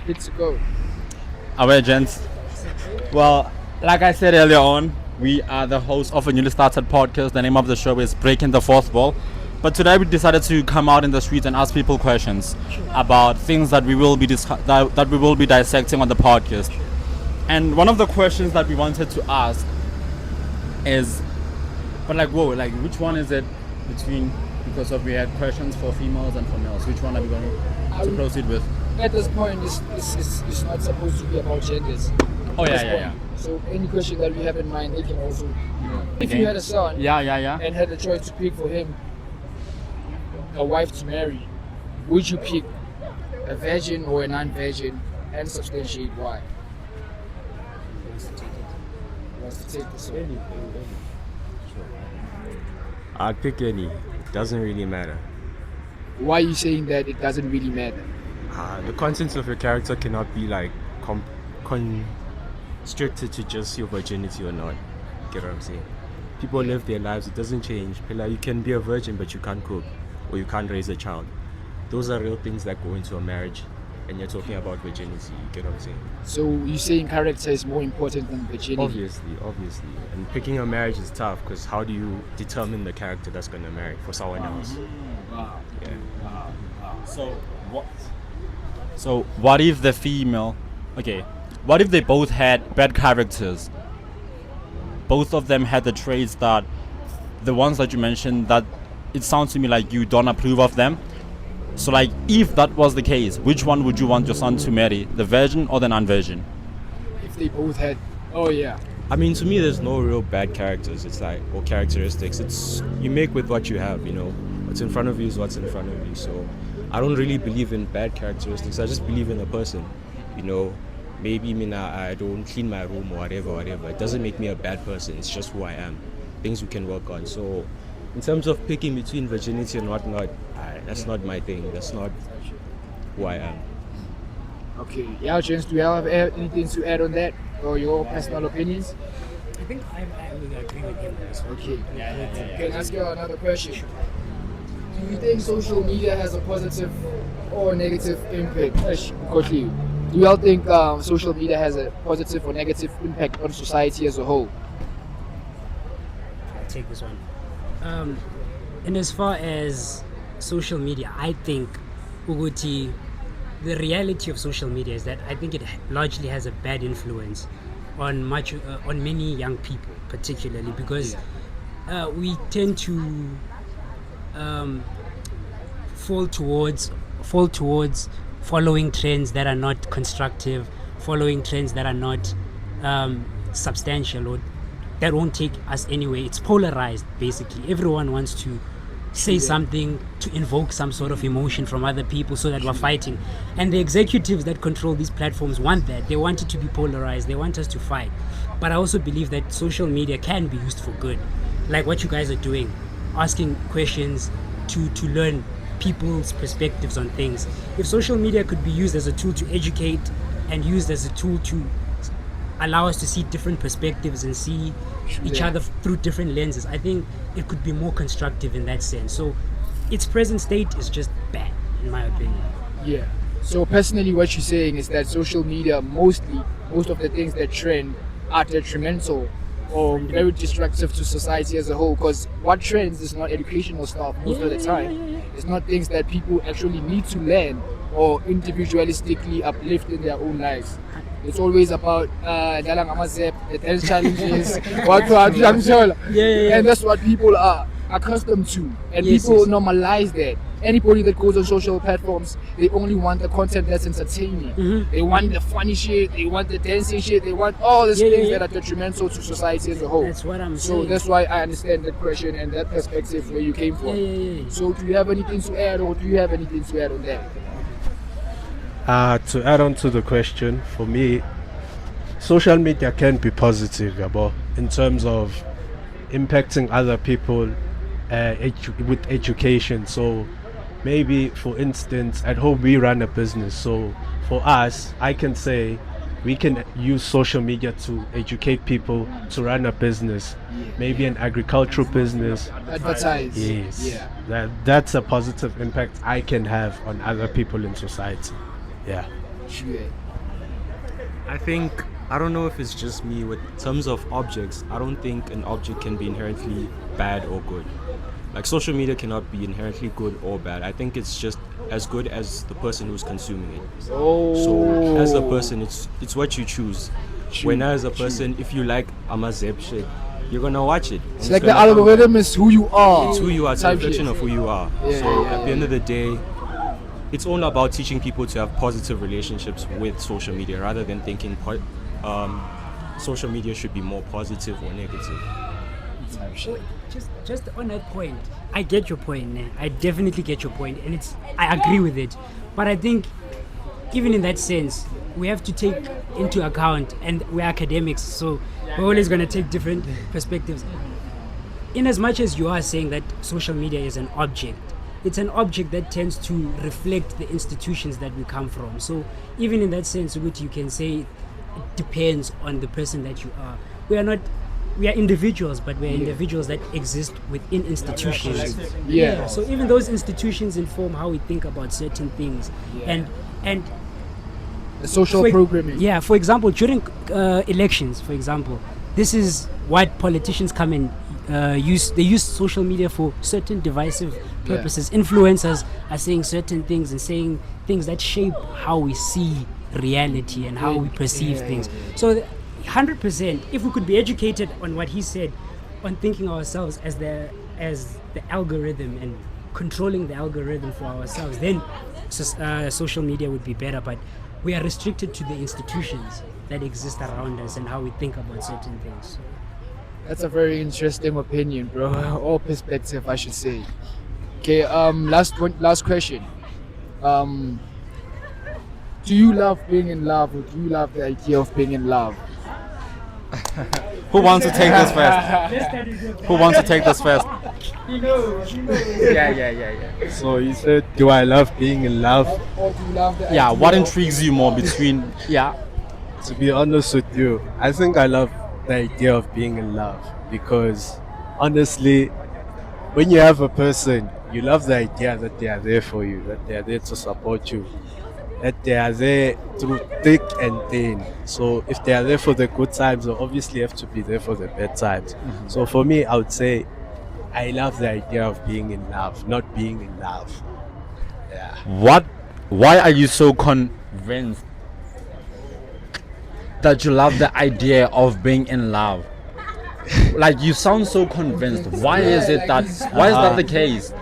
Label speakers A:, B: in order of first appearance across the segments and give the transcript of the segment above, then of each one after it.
A: Good to go.
B: Alright, gents. Well, like I said earlier on, we are the hosts of a newly started podcast. The name of the show is Breaking the Fourth Wall. But today we decided to come out in the streets and ask people questions about things that we will be that we will be dissecting on the podcast. And one of the questions that we wanted to ask is, but like, whoa, like which one is it between? Because of we had questions for females and for males. Which one are we going to proceed with?
A: At this point, it's not supposed to be about genders.
B: Oh yeah.
A: So any question that we have in mind, they can also, if you had a son,
B: Yeah.
A: and had the choice to pick for him a wife to marry, would you pick a virgin or a non-virgin, and substantiate why? Wants to take this one.
C: I'd pick any. It doesn't really matter.
A: Why are you saying that it doesn't really matter?
C: The contents of your character cannot be like constricted to just your virginity or not. Get what I'm saying? People live their lives. It doesn't change. Like, you can be a virgin, but you can't cook, or you can't raise a child. Those are real things that go into a marriage, and you're talking about virginity. You get what I'm saying?
A: So you're saying character is more important than virginity?
C: Obviously. And picking a marriage is tough because how do you determine the character that's going to marry for someone else?
A: Wow.
C: Yeah.
B: So what if the female? Okay, what if they both had bad characters? Both of them had the traits that, the ones that you mentioned, that it sounds to me like you don't approve of them. So like, if that was the case, which one would you want your son to marry, the virgin or the non-virgin?
A: If they both had, oh yeah.
C: I mean, to me, there's no real bad characters. It's like, or characteristics. It's, you make with what you have, you know. What's in front of you is what's in front of you. So I don't really believe in bad characteristics. I just believe in a person, you know. Maybe I don't clean my room or whatever. It doesn't make me a bad person. It's just who I am. Things we can work on. So in terms of picking between virginity and whatnot, that's not my thing. That's not who I am.
A: Okay, yeah, James, do you have anything to add on that, or your personal opinions?
D: I think I would agree with him on this one.
A: Okay. Can I ask you another question? Do you think social media has a positive or negative impact? Quickly, do you all think social media has a positive or negative impact on society as a whole?
D: I'll take this one. And as far as social media, I think Uguti, the reality of social media is that I think it largely has a bad influence on many young people, particularly because we tend to fall towards following trends that are not constructive, following trends that are not substantial, or that won't take us anywhere. It's polarized, basically. Everyone wants to say something to invoke some sort of emotion from other people so that we're fighting. And the executives that control these platforms want that. They want it to be polarized. They want us to fight. But I also believe that social media can be used for good. Like what you guys are doing, asking questions to learn people's perspectives on things. If social media could be used as a tool to educate and used as a tool to allow us to see different perspectives and see each other through different lenses, I think it could be more constructive in that sense. So its present state is just bad, in my opinion.
A: Yeah. So personally, what you're saying is that social media, most of the things that trend are detrimental or very destructive to society as a whole, because what trends is not educational stuff most of the time. It's not things that people actually need to learn or individualistically uplift in their own lives. It's always about the dance challenges, and that's what people are accustomed to, and people normalize that. Anybody that goes on social platforms, they only want the content that's entertaining. They want the funny shit, they want the dancing shit, they want all these things that are detrimental to society as a whole.
D: That's what I'm saying.
A: So that's why I understand that question and that perspective where you came from. So do you have anything to add, or do you have anything to add on that?
E: To add on to the question, for me, social media can be positive, but in terms of impacting other people with education. So maybe, for instance, at home we run a business. So for us, I can say we can use social media to educate people to run a business, maybe an agricultural business.
A: Advertise.
E: Yes. That's a positive impact I can have on other people in society. Yeah.
A: True.
C: I think, I don't know if it's just me, with terms of objects, I don't think an object can be inherently bad or good. Like social media cannot be inherently good or bad. I think it's just as good as the person who's consuming it. So as a person, it's what you choose. When as a person, if you like Amazeb shit, you're gonna watch it.
A: It's like the algorithm is who you are.
C: It's who you are. It's a
A: Type
C: reflection
A: shit.
C: of who you are.
A: Yeah,
C: So
A: yeah,
C: at the end of the day, it's all about teaching people to have positive relationships with social media rather than thinking social media should be more positive or negative.
D: Just on that point, I get your point. Né? I definitely get your point, and I agree with it. But I think even in that sense, we have to take into account, and we're academics, so we're always going to take different perspectives. In as much as you are saying that social media is an object, it's an object that tends to reflect the institutions that we come from. So even in that sense, which you can say it depends on the person that you are. We are individuals, but we are individuals that exist within institutions.
A: Yeah.
D: So even those institutions inform how we think about certain things, and
A: The social
D: for-
A: programming.
D: Yeah, for example, during elections, for example, this is what politicians come and use. They use social media for certain divisive purposes. Influencers are saying certain things and saying things that shape how we see reality and how we perceive things. So 100%, if we could be educated on what he said, on thinking ourselves as the algorithm and controlling the algorithm for ourselves, then social media would be better. But we are restricted to the institutions that exist around us and how we think about certain things.
A: That's a very interesting opinion, bro. Or perspective, I should say. Okay. Last question. Do you love being in love, or do you love the idea of being in love?
B: Who wants to take this first? Who wants to take this first? Yeah.
E: So you said, do I love being in love?
A: Or do you love the
B: Yeah,
A: idea
B: what
A: of-
B: intrigues you more between
E: To be honest with you, I think I love the idea of being in love because honestly, when you have a person, you love the idea that they are there for you, that they are there to support you, that they are there through thick and thin. So if they are there for the good times, they obviously have to be there for the bad times. So for me, I would say I love the idea of being in love, not being in love. Yeah.
B: Why are you so convinced that you love the idea of being in love? Like, you sound so convinced. Why is that the case?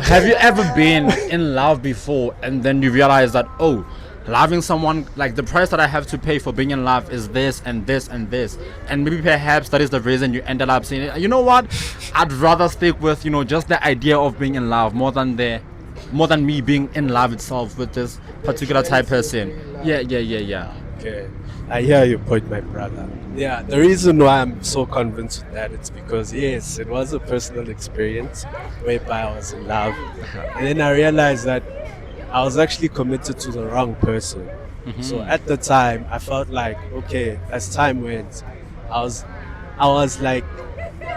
B: Have you ever been in love before and then you realize that, oh, loving someone, like the price that I have to pay for being in love is this and this and this, and maybe perhaps that is the reason you ended up saying, you know what, I'd rather stick with just the idea of being in love more than me being in love itself with this particular type person. Yeah.
E: Okay, I hear your point, my brother. Yeah, the reason why I'm so convinced with that is because, yes, it was a personal experience whereby I was in love. And then I realized that I was actually committed to the wrong person. So at the time, I felt like, okay, as time went, I was like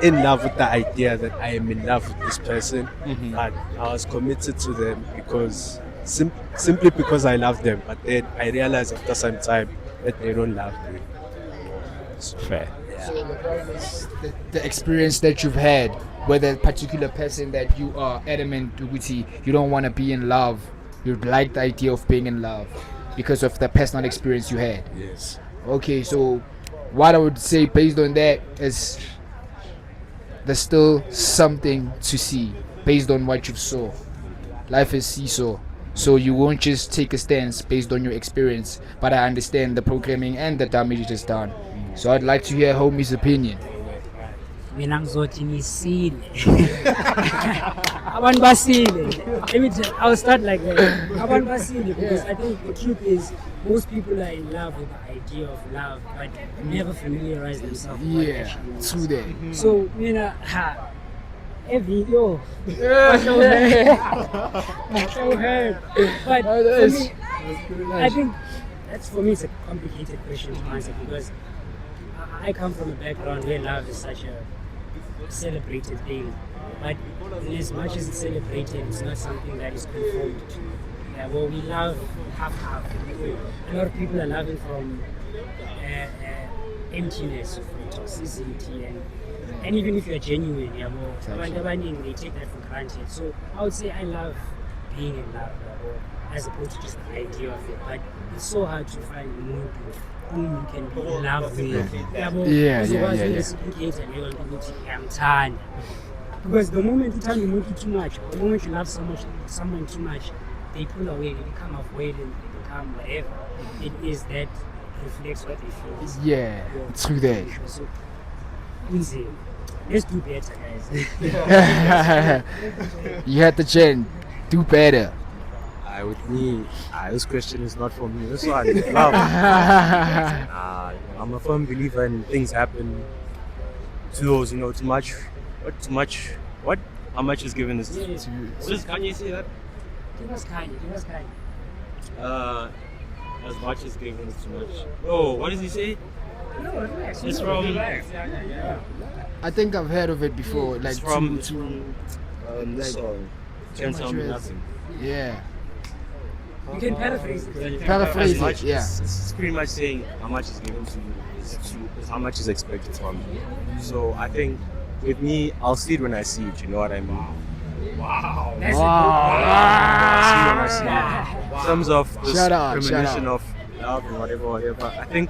E: in love with the idea that I am in love with this person. But I was committed to them because simply because I love them. But then I realized after some time that they don't love me.
B: Fair.
A: So the problem is the experience that you've had with a particular person that you are adamant with, you don't want to be in love. You like the idea of being in love because of the personal experience you had.
E: Yes.
A: Okay, so what I would say based on that is there's still something to see based on what you saw. Life is seesaw. So you won't just take a stance based on your experience, but I understand the programming and the damage it has done. So I'd like to hear homie's opinion.
D: Mina ngizothi nisile. Abantu basile. Let me tell, I'll start like that. Abantu basile, because I think the truth is most people are in love with the idea of love, but never familiarize themselves with what
A: Yeah,
D: actually love
A: true
D: is.
A: that.
D: So every yo, so hard. But for me, I think that's, for me, it's a complicated question to answer, because I come from a background where love is such a celebrated thing, but in as much as it's celebrated, it's not something that is conformed to. Yeah, well, we love half. A lot of people are loving from emptiness, from toxicity, and even if you're genuine, yeah, well, abantu abaningi, they take that for granted. So I would say I love being in love, as opposed to just the idea of it. But it's so hard to find someone whom you can be in love with. Because the moment you tell me too much, or the moment you love someone too much, they pull away, they become avoidant, they become whatever it is that reflects what they feel.
A: Yeah, true that.
D: So, easy. Let's do better, guys.
A: You had the gen. Do better.
C: With me, this question is not for me. This one, love. I'm a firm believer in things happen to those, too much. What too much? What? How much is given is
D: Yeah.
C: What does Kanye say that?
D: Give us kind.
C: As much is given is too much. Oh, what does he say?
D: No, relax.
C: It's from.
A: I think I've heard of it before. Like
C: It's from.
A: like,
C: Can't tell me
A: much
C: nothing.
A: yeah.
D: You can paraphrase it.
A: Paraphrase
C: As much,
A: it, yeah.
C: It's pretty much saying how much is given to you is how much is expected from you. So I think with me, I'll see it when I see it. You know what I mean?
D: That's
C: I'll see it when I see it. In terms of this
A: Shout out.
C: premonition of love and whatever. I think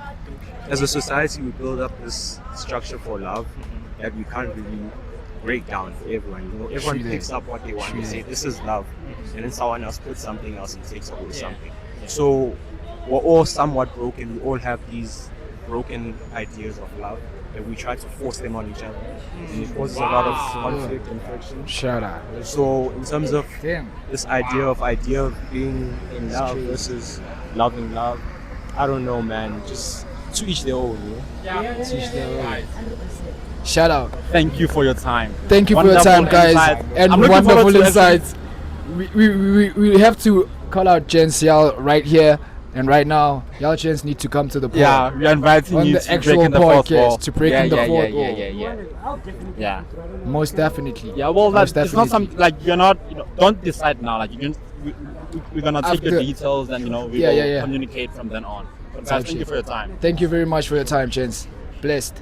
C: as a society we build up this structure for love that we can't really break down for everyone. Everyone
A: True
C: picks
A: that.
C: up what they want.
A: True
C: They say
A: that.
C: this is love, and then someone else puts something else and takes away something. So we're all somewhat broken. We all have these broken ideas of love that we try to force them on each other, and it causes a lot of conflict and friction.
A: Shout out.
C: So in terms of
A: Damn.
C: this idea of being in love versus loving love, I don't know, man. Just to each their own.
A: Teach them. Shout out.
B: Thank you for your time.
A: Thank you for your
B: Wonderful
A: time, guys,
B: insights.
A: and
B: I'm looking forward
A: wonderful
B: to actually-
A: insights. We have to call out Jens y'all right here and right now. Y'all Jens need to come to the pod.
B: Yeah, we are inviting
A: On
B: you
A: the
B: to
A: actual
B: breaking the fourth
A: podcast,
B: wall.
A: to breaking the fourth wall.
D: I'll definitely
B: Yeah.
A: Most definitely.
B: Yeah, well,
A: Most
B: it's not
A: definitely.
B: something like you're not. Don't decide now. Like we're gonna take your
A: After-
B: details and we
A: Yeah,
B: will
A: yeah.
B: communicate from then on. But guys, thank you for your time.
A: Thank you very much for your time, Jens. Blessed.